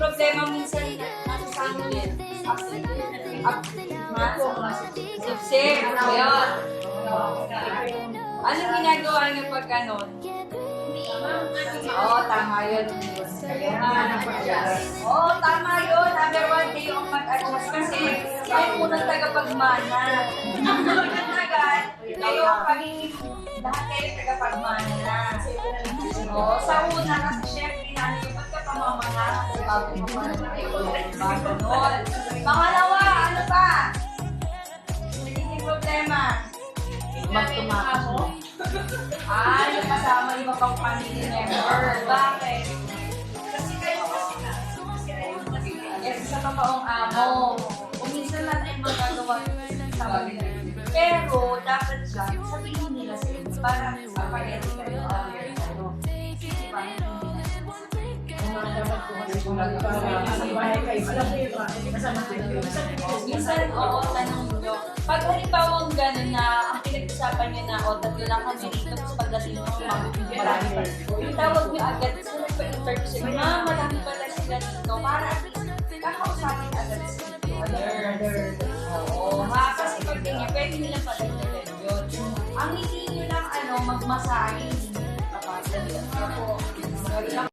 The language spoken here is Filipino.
problema minsan nasa sa amin. Sip-sip. Ayun. Anong ginagawa niyo pag ganon? Oo, tama yun. Oo, tama yun. Number 1, kayo ang mag-adjust kasi kayo unang tagapagmana. Agad, kayo ang lahat kayo tagapagmana na. Oo, sa una kasi syempre, nanin yung pagkapamamana bago mamana kayo. Ganon. Pangalawa, ano pa? Nagiging problema. Magtumakas. Yung kasama yung pang family member. Bakit? Kasi kayo kasi Yes, sa totoong amo. Kung minsan lang ay magagawa sa bagay. Pero, dapat siya, sabihin nila sa inyo para sa pag-edit kayo. Diba? Minsan, oo, tanong nyo. Pag halimbawang gano'n na ang pinag-usapan nyo na, o tatlo lang kami rito, tapos pagdating nyo, marami pa. Yung tawag nyo agad, sa nagpa-interview sila, marami pala sila dito, para at least kakausapin agad sa other. Oo, ha, kasi pag ganyan, pwede nilang pag-interview yun. Ang hindi nyo lang, magmasahin. Kapag,